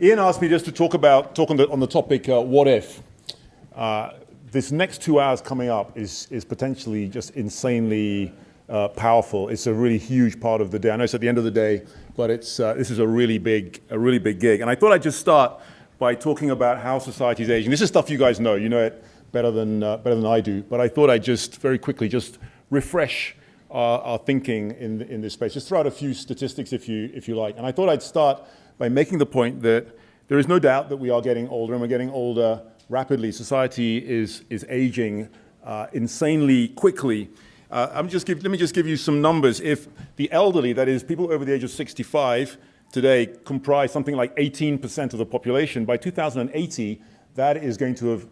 Ian asked me just to talk on the topic, what if? This next 2 hours coming up is potentially just insanely powerful. It's a really huge part of the day. I know it's at the end of the day, but this is a really big gig. And I thought I'd just start by talking about how society is aging. This is stuff you guys know. You know it better than I do. But I thought I'd just very quickly just refresh our thinking in this space. Just throw out a few statistics if you like. And I thought I'd start by making the point that there is no doubt that we are getting older, and we're getting older rapidly. Society is aging insanely quickly. Let me just give you some numbers. If the elderly, that is people over the age of 65 today, comprise something like 18% of the population, by 2080, that is going to have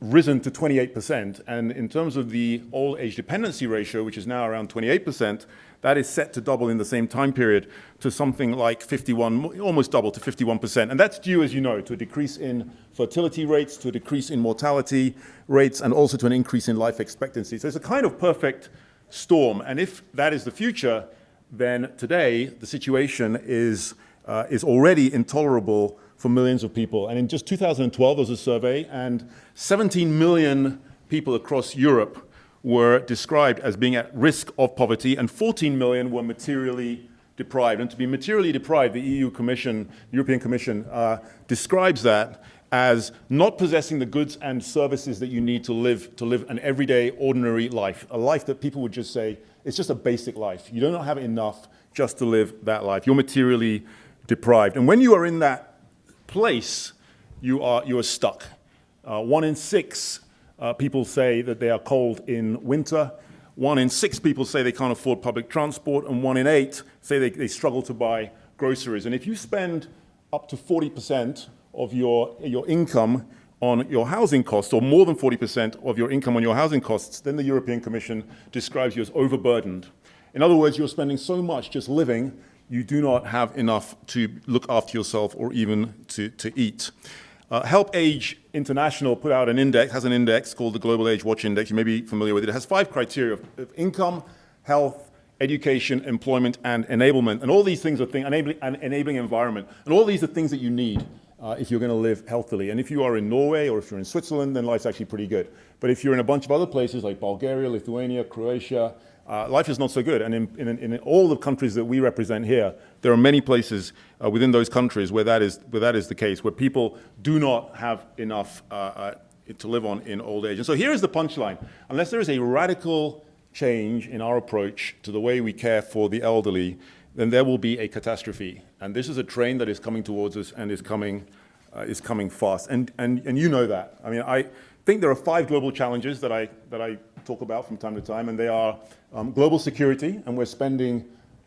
risen to 28%. And in terms of the old age dependency ratio, which is now around 28%, that is set to double in the same time period to something like 51, almost double to 51%. And that's due, as you know, to a decrease in fertility rates, to a decrease in mortality rates, and also to an increase in life expectancy. So it's a kind of perfect storm. And if that is the future, then today the situation is already intolerable for millions of people. And in just 2012, there was a survey, and 17 million people across Europe were described as being at risk of poverty, and 14 million were materially deprived. And to be materially deprived, the European Commission describes that as not possessing the goods and services that you need to live an everyday, ordinary life, a life that people would just say, it's just a basic life. You don't have enough just to live that life. You're materially deprived. And when you are in that place, you are stuck. 1 in 6 people say that they are cold in winter. 1 in 6 people say they can't afford public transport, and 1 in 8 say they struggle to buy groceries. And if you spend up to 40% of your income on your housing costs, or more than 40% of your income on your housing costs, then the European Commission describes you as overburdened. In other words, you're spending so much just living, you do not have enough to look after yourself or even to eat. Help Age International has an index called the Global Age Watch Index. You may be familiar with it. It has 5 criteria of income, health, education, employment, and enablement. And all these things are enabling environment. And all these are things that you need if you're going to live healthily. And if you are in Norway or if you're in Switzerland, then life's actually pretty good. But if you're in a bunch of other places like Bulgaria, Lithuania, Croatia, life is not so good. And in all the countries that we represent here, there are many places within those countries where that is the case, where people do not have enough to live on in old age. And so here is the punchline. Unless there is a radical change in our approach to the way we care for the elderly, then there will be a catastrophe. And this is a train that is coming towards us and is coming fast. And you know that. I mean, I think there are 5 global challenges that I talk about from time to time, and they are global security, and we're spending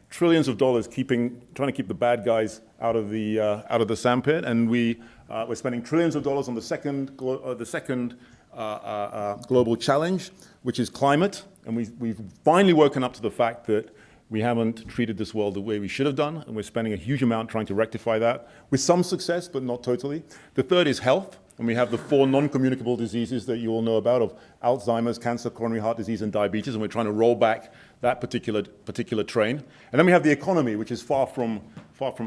trillions of dollars trying to keep the bad guys out of the sandpit, and we're spending trillions of dollars on the second global challenge, which is climate, and we've finally woken up to the fact that we haven't treated this world the way we should have done, and we're spending a huge amount trying to rectify that, with some success, but not totally. The third is health, and we have the 4 non-communicable diseases that you all know about of Alzheimer's, cancer, coronary heart disease, and diabetes, and we're trying to roll back that particular train. And then we have the economy, which is far from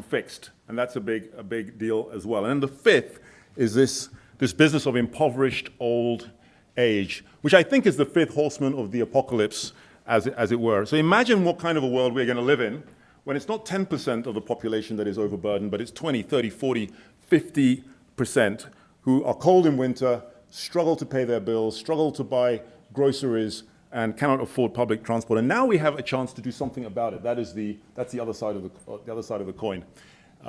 fixed, and that's a big deal as well. And then the 5th is this business of impoverished old age, which I think is the 5th horseman of the apocalypse, as it were. So imagine what kind of a world we're going to live in when it's not 10% of the population that is overburdened, but it's 20, 30, 40, 50% who are cold in winter, struggle to pay their bills, struggle to buy groceries, and cannot afford public transport. And now we have a chance to do something about it. That's the other side of the coin.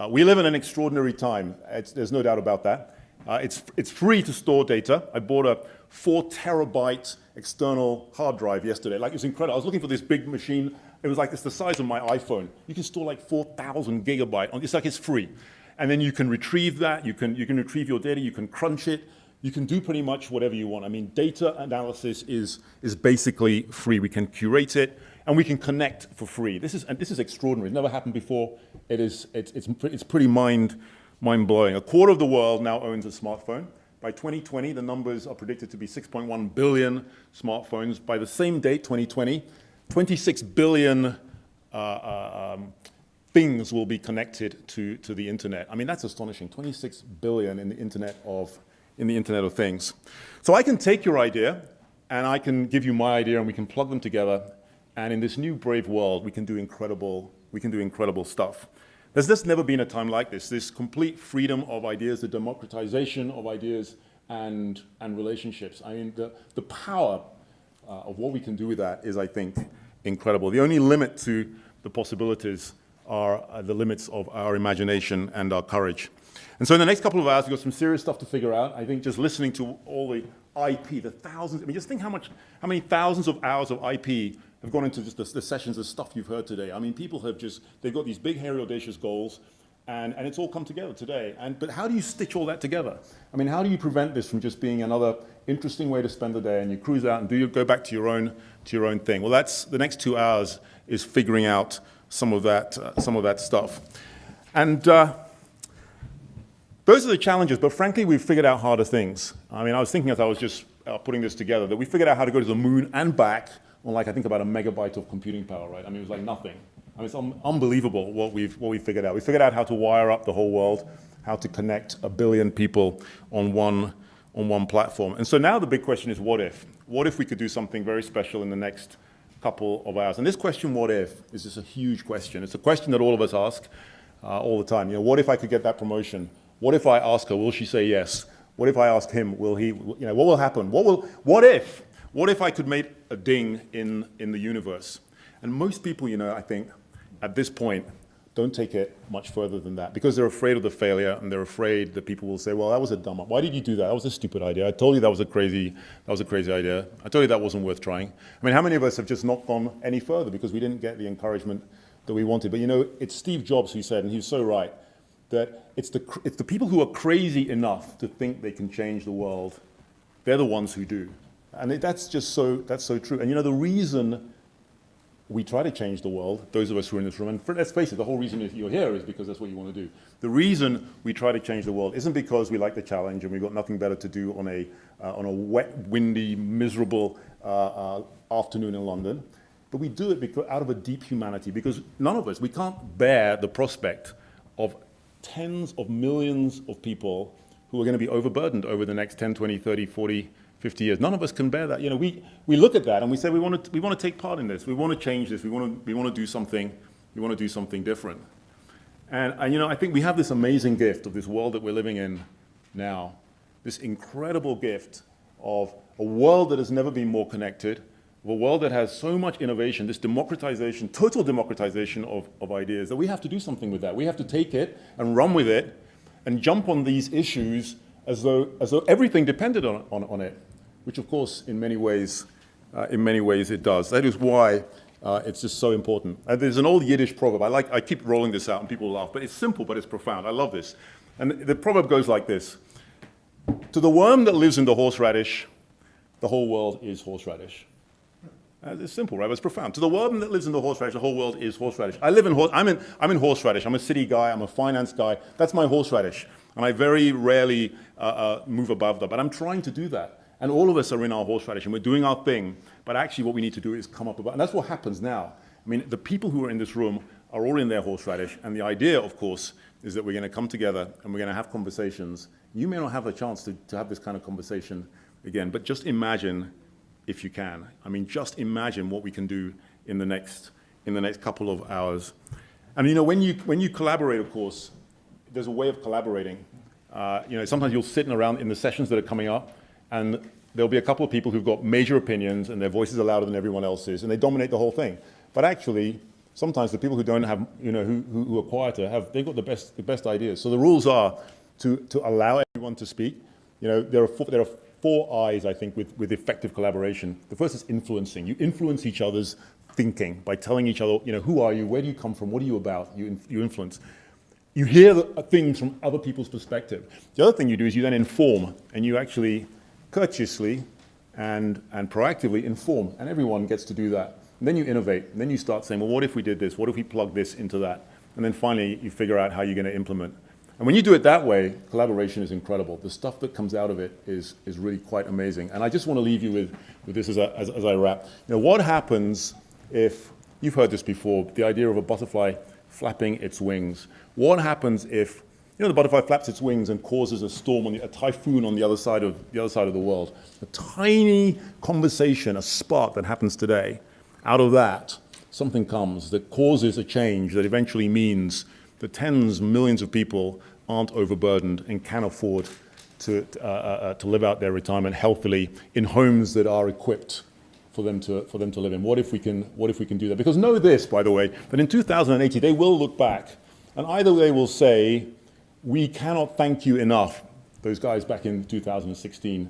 We live in an extraordinary time. There's no doubt about that. It's free to store data. I bought a 4 terabyte external hard drive yesterday. Like, it's incredible. I was looking for this big machine. It's the size of my iPhone. You can store like 4,000 gigabytes. It's like it's free. And then you can retrieve that. You can retrieve your data. You can crunch it. You can do pretty much whatever you want. I mean, data analysis is basically free. We can curate it, and we can connect for free. This is extraordinary. It's never happened before. It's pretty mind-blowing. A quarter of the world now owns a smartphone. By 2020, the numbers are predicted to be 6.1 billion smartphones. By the same date, 2020, 26 billion things will be connected to the internet. I mean, that's astonishing. 26 billion in the Internet of Things. So I can take your idea, and I can give you my idea, and we can plug them together. And in this new brave world, we can do incredible stuff. There's just never been a time like this. This complete freedom of ideas, the democratization of ideas and relationships. I mean, the power of what we can do with that is, I think, incredible. The only limit to the possibilities are the limits of our imagination and our courage. And so in the next couple of hours, we've got some serious stuff to figure out. I think just listening to all the IP, the thousands, I mean, just think how many thousands of hours of IP have gone into just the sessions of stuff you've heard today. I mean, people have they've got these big, hairy, audacious goals, and it's all come together today. But how do you stitch all that together? I mean, how do you prevent this from just being another interesting way to spend the day, and you cruise out and go back to your own thing? Well, that's the next 2 hours is figuring out some of that stuff. And those are the challenges, but frankly, we've figured out harder things. I mean, I was thinking as I was just putting this together that we figured out how to go to the moon and back on I think about a megabyte of computing power, right? I mean, it was like nothing. I mean, it's unbelievable what we figured out. We figured out how to wire up the whole world, how to connect 1 billion people on one platform. And so now the big question is, what if? What if we could do something very special in the next couple of hours? And this question, what if, is just a huge question. It's a question that all of us ask all the time. You know, what if I could get that promotion? What if I ask her, will she say yes? What if I ask him, will he, you know, what will happen? What if I could make a ding in the universe? And most people, you know, I think, at this point, don't take it much further than that because they're afraid of the failure and they're afraid that people will say, well, that was a dumb one. Why did you do that? That was a stupid idea. I told you that was a crazy idea. I told you that wasn't worth trying. I mean, how many of us have just not gone any further because we didn't get the encouragement that we wanted? But you know, it's Steve Jobs who said, and he was so right, that it's the people who are crazy enough to think they can change the world, they're the ones who do. And that's so true. And you know, the reason we try to change the world, those of us who are in this room, and let's face it, the whole reason you're here is because that's what you want to do. The reason we try to change the world isn't because we like the challenge and we've got nothing better to do on a wet, windy, miserable afternoon in London, but we do it because, out of a deep humanity, because none of us, we can't bear the prospect of tens of millions of people who are going to be overburdened over the next 10, 20, 30, 40, 50 years. None of us can bear that. You know, we look at that and we say we want to take part in this. We want to change this. We want to do something. We want to do something different. And you know, I think we have this amazing gift of this world that we're living in now. This incredible gift of a world that has never been more connected, of a world that has so much innovation, this democratization, total democratization of ideas, that we have to do something with that. We have to take it and run with it and jump on these issues as though everything depended on it, which of course in many ways it does. That is why it's just so important. There's an old Yiddish proverb. I keep rolling this out and people laugh, but it's simple, but it's profound. I love this. And the proverb goes like this: to the worm that lives in the horseradish, the whole world is horseradish. It's simple, right? But it's profound. To the worm that lives in the horseradish, the whole world is horseradish. I'm in horseradish. I'm a city guy. I'm a finance guy. That's my horseradish. And I very rarely move above that. But I'm trying to do that. And all of us are in our horseradish, and we're doing our thing. But actually what we need to do is come up above. And that's what happens now. I mean, the people who are in this room are all in their horseradish. And the idea, of course, is that we're going to come together and we're going to have conversations. You may not have a chance to have this kind of conversation again, but just imagine if you can. I mean, just imagine what we can do in the next couple of hours. And you know, when you collaborate, of course, there's a way of collaborating. You know, sometimes you'll sit around in the sessions that are coming up, and there'll be a couple of people who've got major opinions, and their voices are louder than everyone else's, and they dominate the whole thing. But actually, sometimes the people who don't have, you know, who are quieter, they've got the best ideas. So the rules are to allow everyone to speak. You know, there are four I's, I think, with effective collaboration. The first is influencing. You influence each other's thinking by telling each other, you know, who are you, where do you come from, what are you about? You influence. You hear things from other people's perspective. The other thing you do is you then inform, and you actually courteously and proactively inform, and everyone gets to do that. And then you innovate, and then you start saying, well, what if we did this? What if we plug this into that? And then finally, you figure out how you're going to implement. And when you do it that way, collaboration is incredible. The stuff that comes out of it is really quite amazing. And I just want to leave you with this as I wrap. You know, what happens if, you've heard this before, the idea of a butterfly flapping its wings. What happens if, you know, the butterfly flaps its wings and causes a storm, a typhoon on the other side of the world? A tiny conversation, a spark that happens today. Out of that, something comes that causes a change that eventually means that tens of millions of people aren't overburdened and can afford to live out their retirement healthily in homes that are equipped for them to live in. What if we can do that? Because know this, by the way, that in 2080 they will look back, and either they will say, "We cannot thank you enough," those guys back in 2016,